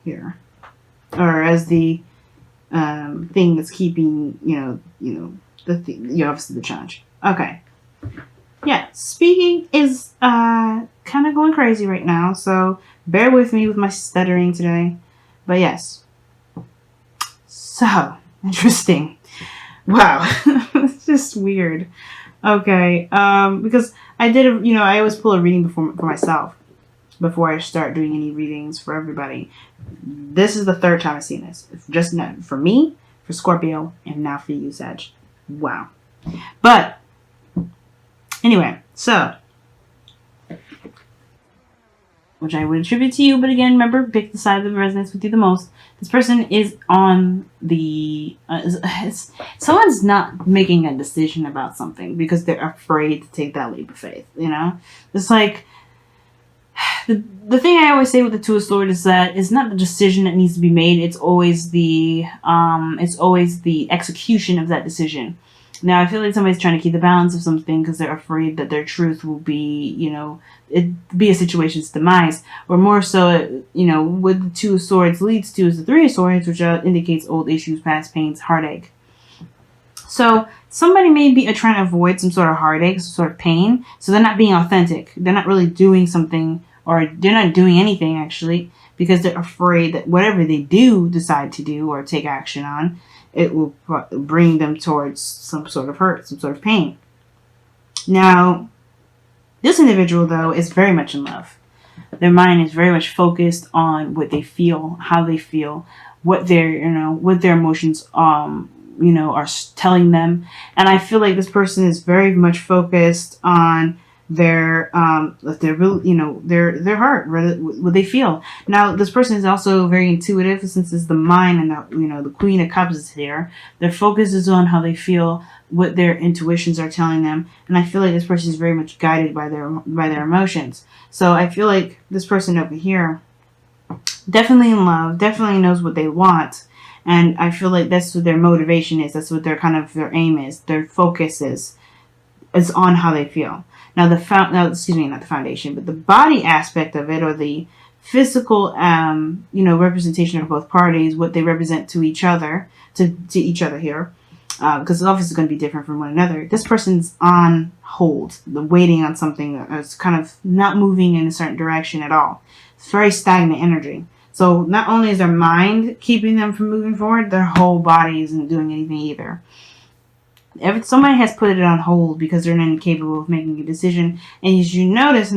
here, or as the thing that's keeping, obviously the challenge. Okay. Yeah, speaking is kind of going crazy right now, so bear with me with my stuttering today. But yes. So, interesting. Wow. It's just weird. Okay. Because I did I always pull a reading for myself before I start doing any readings for everybody. This is the third time I've seen this. It's just for me, for Scorpio, and now for you, Sag. Wow. But anyway, so, which I would attribute to you, but again, remember, pick the side that resonates with you the most. This person is on the... someone's not making a decision about something because they're afraid to take that leap of faith, It's like... The thing I always say with the Two of Swords is that it's not the decision that needs to be made. It's always the execution of that decision. Now, I feel like somebody's trying to keep the balance of something because they're afraid that their truth will be, it be a situation's demise. Or more so, what the Two of Swords leads to is the Three of Swords, which indicates old issues, past pains, heartache. So somebody may be trying to avoid some sort of heartache, some sort of pain. So they're not being authentic. They're not really doing something, or they're not doing anything actually, because they're afraid that whatever they do decide to do or take action on, it will bring them towards some sort of hurt, some sort of pain. Now, this individual, though, is very much in love. Their mind is very much focused on what they feel, how they feel, what their emotions, are telling them. And I feel like this person is very much focused on their heart, what they feel. Now, this person is also very intuitive, since it's the mind and the Queen of Cups is here. Their focus is on how they feel, what their intuitions are telling them, and I feel like this person is very much guided by their emotions. So I feel like this person over here, definitely in love, definitely knows what they want, and I feel like that's what their motivation is. That's what their aim is. Their focus is on how they feel. Now not the foundation, but the body aspect of it, or the physical, representation of both parties, what they represent to each other, to each other here, because it's obviously going to be different from one another. This person's on hold, waiting on something that's kind of not moving in a certain direction at all. It's very stagnant energy. So not only is their mind keeping them from moving forward, their whole body isn't doing anything either. Somebody has put it on hold because they're incapable of making a decision. And as you notice,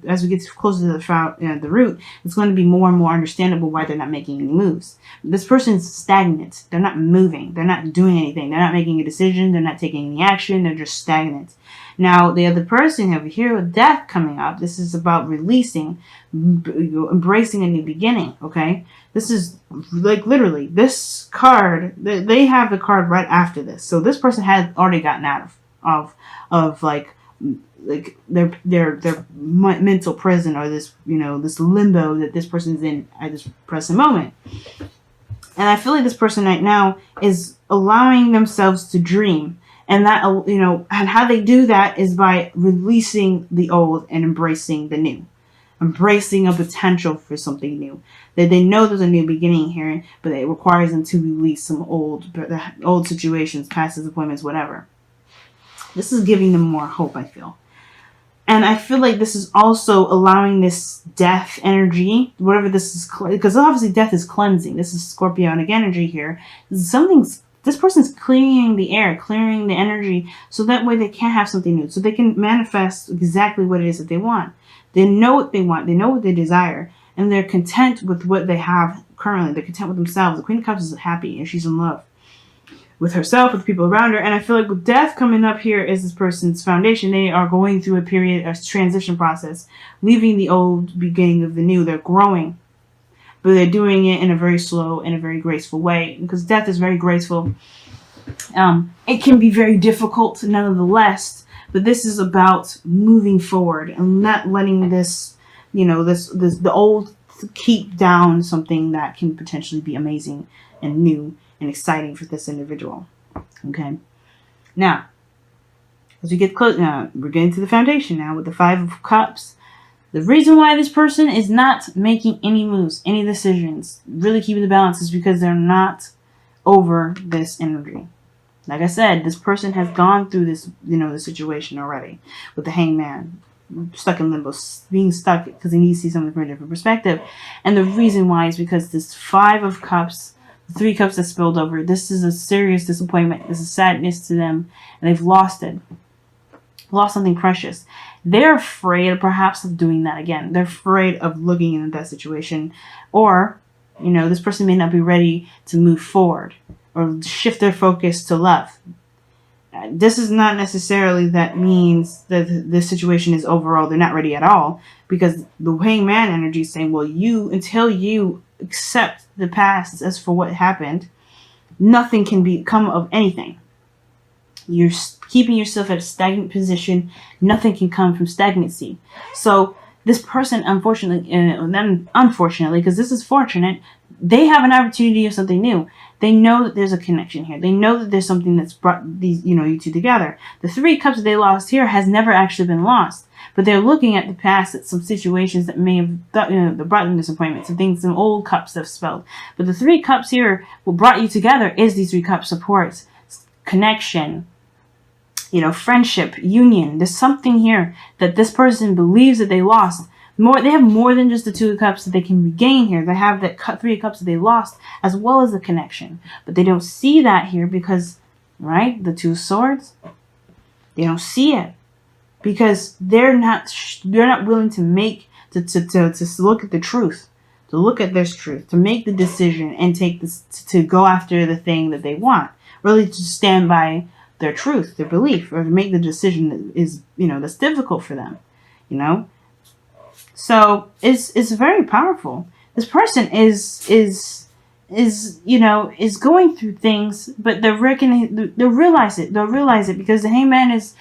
as we get closer to the root, it's going to be more and more understandable why they're not making any moves. This person's stagnant. They're not moving. They're not doing anything. They're not making a decision. They're not taking any action. They're just stagnant. Now, the other person over here with death coming up, this is about releasing, embracing a new beginning, okay? This is like literally this card. They have the card right after this, so this person had already gotten out of like their mental prison, or this this limbo that this person's in at this present moment. And I feel like this person right now is allowing themselves to dream, and that and how they do that is by releasing the old and embracing the new. Embracing a potential for something new. That they know there's a new beginning here, but it requires them to release some old situations, past disappointments, whatever. This is giving them more hope, I feel. And I feel like this is also allowing this death energy, whatever this is, because obviously death is cleansing. This is Scorpionic energy here. This person's clearing the air, clearing the energy, so that way they can have something new, so they can manifest exactly what it is that they want. They know what they want. They know what they desire. And they're content with what they have currently. They're content with themselves. The Queen of Cups is happy, and she's in love with herself, with the people around her. And I feel like with death coming up here is this person's foundation. They are going through a transition process, leaving the old, beginning of the new. They're growing. But they're doing it in a very slow and a very graceful way. Because death is very graceful. It can be very difficult, nonetheless. But this is about moving forward and not letting this, the old keep down something that can potentially be amazing and new and exciting for this individual. Okay. Now, as we get close, we're getting to the foundation now with the Five of Cups. The reason why this person is not making any moves, any decisions, really keeping the balance, is because they're not over this energy. Like I said, this person has gone through this, the situation already with the Hangman, stuck in limbo, being stuck because they need to see something from a different perspective. And the reason why is because this 5 of Cups, the 3 Cups that spilled over, this is a serious disappointment. This is sadness to them, and they've lost it. Lost something precious. They're afraid perhaps of doing that again. They're afraid of looking into that situation. Or, this person may not be ready to move forward or shift their focus to love. This is not necessarily that means that this situation is overall they're not ready at all, because the Hangman energy is saying, well, until you accept the past as for what happened, nothing can become of anything. You're keeping yourself at a stagnant position. Nothing can come from stagnancy. So this person, unfortunately, because this is fortunate, they have an opportunity of something new. They know that there's a connection here. They know that there's something that's brought these, you two together. The 3 Cups that they lost here has never actually been lost, but they're looking at the past, at some situations that may have that brought them disappointment, some things, some old cups that have spelled. But the 3 Cups here, what brought you together is these 3 Cups: support, connection, friendship, union. There's something here that this person believes that they lost. They have more than just the 2 Cups that they can regain here. They have that 3 Cups that they lost, as well as the connection. But they don't see that here because, right, the 2 Swords, they don't see it because they're not willing to look at the truth, to look at this truth, to make the decision and take this, to go after the thing that they want, really to stand by their truth, their belief, or to make the decision that is, that's difficult for them, So it's very powerful. This person is going through things, but they'll realize it. They'll realize it because the Hangman it's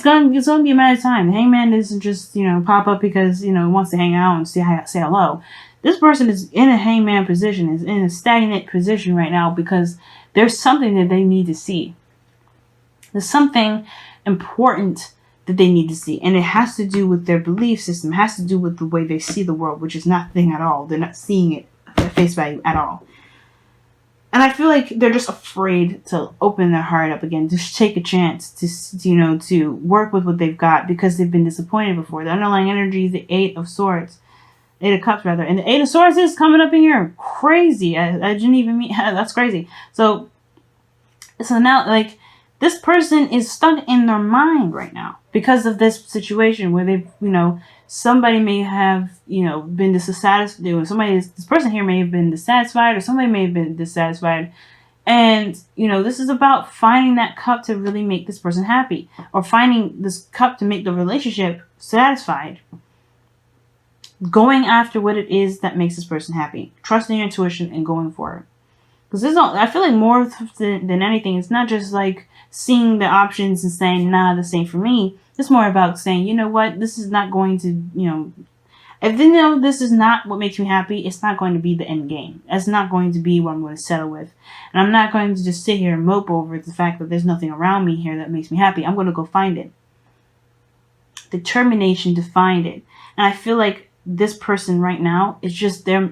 going to be a matter of time. The Hangman doesn't just pop up because wants to hang out and say hello. This person is in a Hangman position, is in a stagnant position right now because there's something that they need to see. There's something important that they need to see, and it has to do with their belief system. It has to do with the way they see the world, which is nothing at all. They're not seeing it at face value at all. And I feel like they're just afraid to open their heart up again, to take a chance, to work with what they've got because they've been disappointed before. The underlying energy is the 8 of Swords. 8 of Cups, rather. And the 8 of Swords is coming up in here. Crazy. I didn't even mean... That's crazy. So now, this person is stuck in their mind right now because of this situation where they've, somebody may have, been dissatisfied. This person here may have been dissatisfied, or somebody may have been dissatisfied. And, this is about finding that cup to really make this person happy, or finding this cup to make the relationship satisfied. Going after what it is that makes this person happy. Trusting your intuition and going for it. Because I feel like more than anything, it's not just seeing the options and saying, nah, this ain't for me. It's more about saying, you know what, this is not going to, if they know this is not what makes me happy, it's not going to be the end game. It's not going to be what I'm going to settle with. And I'm not going to just sit here and mope over the fact that there's nothing around me here that makes me happy. I'm going to go find it. Determination to find it. And I feel like this person right now is just they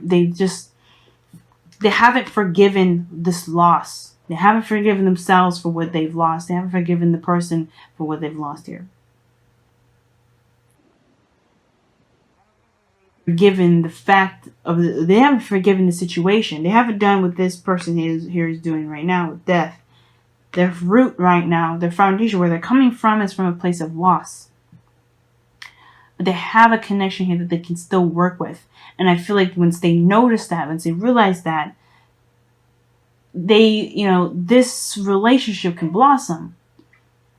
haven't forgiven this loss. They haven't forgiven themselves for what they've lost. They haven't forgiven the person for what they've lost here. Forgiven the fact of they haven't forgiven the situation. They haven't done what this person here is doing right now with death. Their root right now, their foundation, where they're coming from, is from a place of loss. But they have a connection here that they can still work with. And I feel like once they notice that, once they realize that, this relationship can blossom,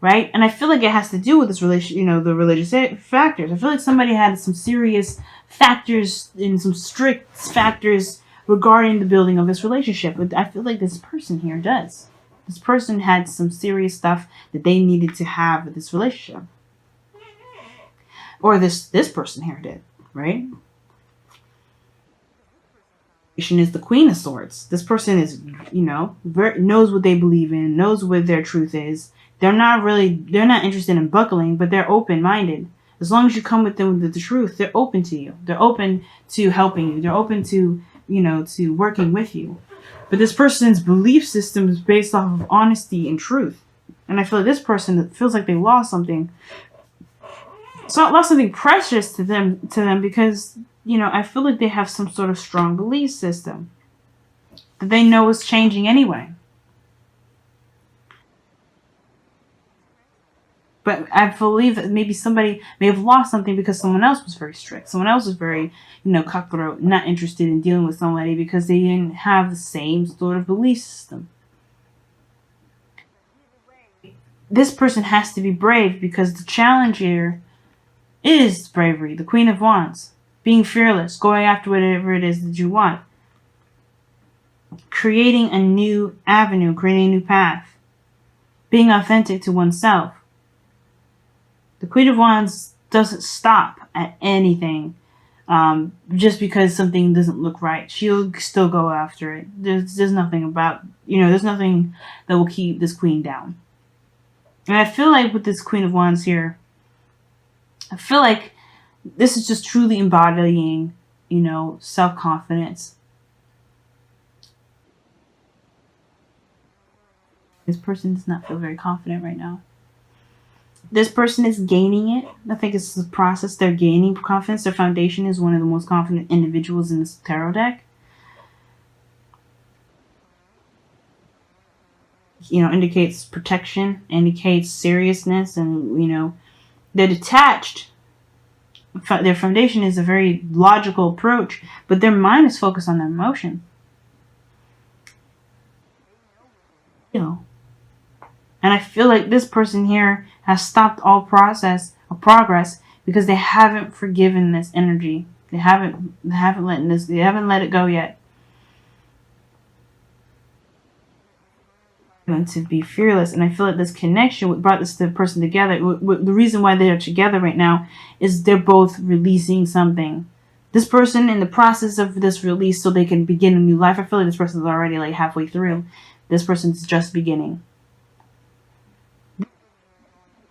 right? And I feel like it has to do with this the religious factors. I feel like somebody had some serious factors and some strict factors regarding the building of this relationship. But I feel like this person here does. This person had some serious stuff that they needed to have with this relationship. Or this person here did, right? Is the Queen of Swords. This person is, knows what they believe in, knows what their truth is. They're not interested in buckling, but they're open-minded. As long as you come with them with the truth, they're open to you. They're open to helping you. They're open to, to working with you. But this person's belief system is based off of honesty and truth. And I feel like this person feels like they lost something. So I lost something precious to them because, I feel like they have some sort of strong belief system that they know is changing anyway. But I believe that maybe somebody may have lost something because someone else was very strict. Someone else was very, cutthroat, not interested in dealing with somebody because they didn't have the same sort of belief system. This person has to be brave because the challenge here is bravery. The Queen of Wands. Being fearless. Going after whatever it is that you want. Creating a new avenue. Creating a new path. Being authentic to oneself. The Queen of Wands doesn't stop at anything just because something doesn't look right. She'll still go after it. There's nothing about, there's nothing that will keep this queen down. And I feel like with this Queen of Wands here, I feel like this is just truly embodying, self-confidence. This person does not feel very confident right now. This person is gaining it. I think it's the process. They're gaining confidence. Their foundation is one of the most confident individuals in this tarot deck. Indicates protection, indicates seriousness, and, they're detached. Their foundation is a very logical approach, but their mind is focused on their emotion. And I feel like this person here has stopped all process or progress because they haven't forgiven this energy. They haven't let it go yet. And to be fearless, and I feel like this connection, what brought this person together, the reason why they are together right now is they're both releasing something. This person in the process of this release so they can begin a new life. I feel like this person is already like halfway through. This person's just beginning.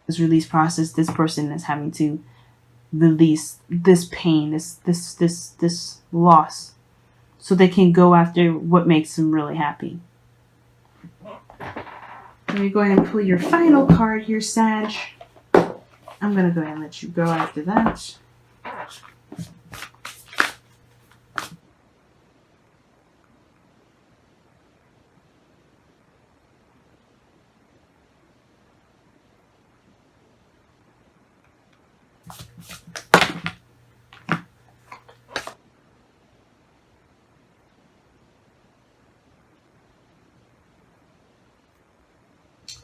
This release process, this person is having to release this pain, this loss, so they can go after what makes them really happy. Let me go ahead and pull your final card here, Sag. I'm going to go ahead and let you go after that.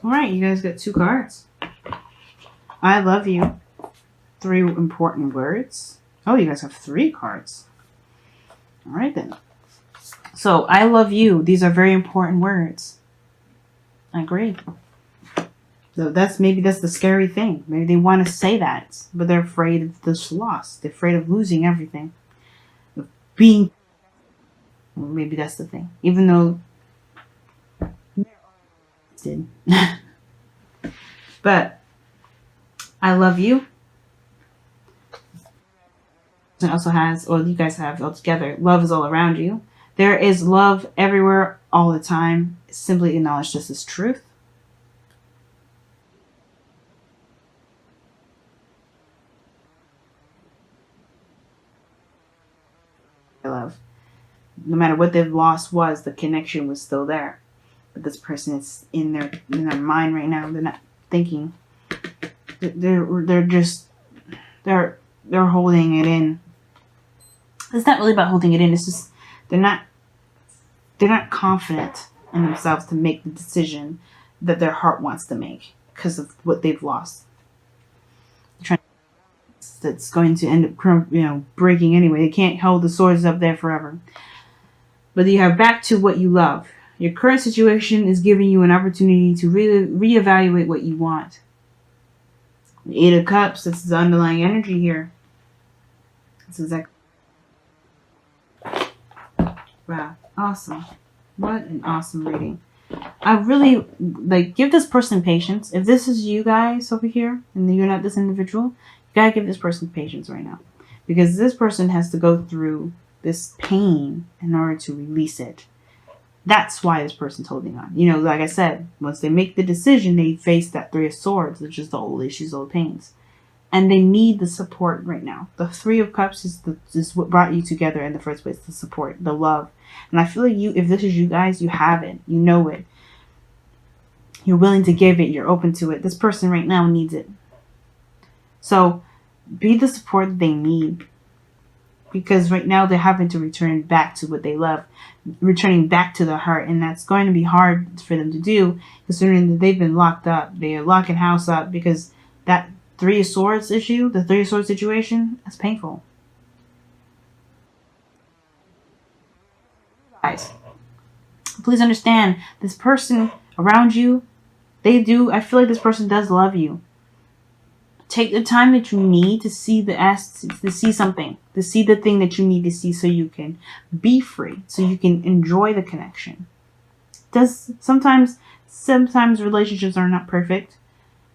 Alright, you guys got 2 cards. I love you. 3 important words. Oh, you guys have 3 cards. Alright then. So, I love you. These are very important words. I agree. So maybe that's the scary thing. Maybe they want to say that, but they're afraid of this loss. They're afraid of losing everything. Of being... Maybe that's the thing. Even though... But I love you. It also has, or you guys have all together, love is all around you. There is love everywhere all the time. Simply acknowledge this as truth. I love. No matter what they've lost was, the connection was still there. But this person is in their mind right now. They're not thinking. They're holding it in. It's not really about holding it in. It's just they're not confident in themselves to make the decision that their heart wants to make because of what they've lost. That's going to end up breaking anyway. They can't hold the swords up there forever. But you have back to what you love. Your current situation is giving you an opportunity to really reevaluate what you want. The 8 of Cups, that's the underlying energy here. That's exactly. Wow, awesome. What an awesome reading. I really, give this person patience. If this is you guys over here, and you're not this individual, gotta give this person patience right now, because this person has to go through this pain in order to release it. That's why this person's holding on. You know, like I said, once they make the decision, they face that Three of Swords, which is the old issues, old pains. And they need the support right now. The Three of Cups is what brought you together in the first place, the support, the love. And I feel like if this is you guys, you have it. You know it. You're willing to give it. You're open to it. This person right now needs it. So be the support they need. Because right now they're having to return back to what they love, returning back to the heart, and that's going to be hard for them to do, considering that they've been locked up. They are locking house up because that Three of Swords issue, the Three of Swords situation, that's painful. Guys, please understand, this person around you, I feel like this person does love you. Take the time that you need to see to see something, to see the thing that you need to see, so you can be free, so you can enjoy the connection. Sometimes relationships are not perfect,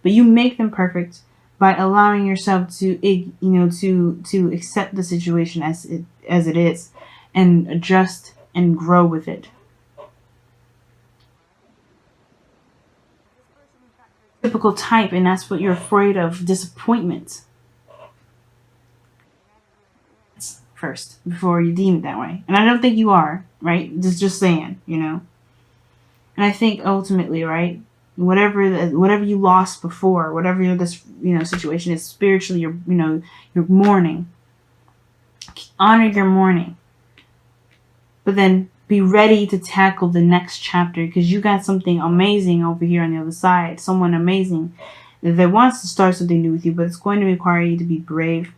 but you make them perfect by allowing yourself to to accept the situation as it is, and adjust and grow with it. Typical type, and that's what you're afraid of, disappointment first before you deem it that way. And I don't think you are, right? Just saying, And I think ultimately, right, whatever you lost before, whatever this situation is, spiritually, you're mourning. Honor your mourning, but then be ready to tackle the next chapter, because you got something amazing over here on the other side. Someone amazing that wants to start something new with you, but it's going to require you to be brave.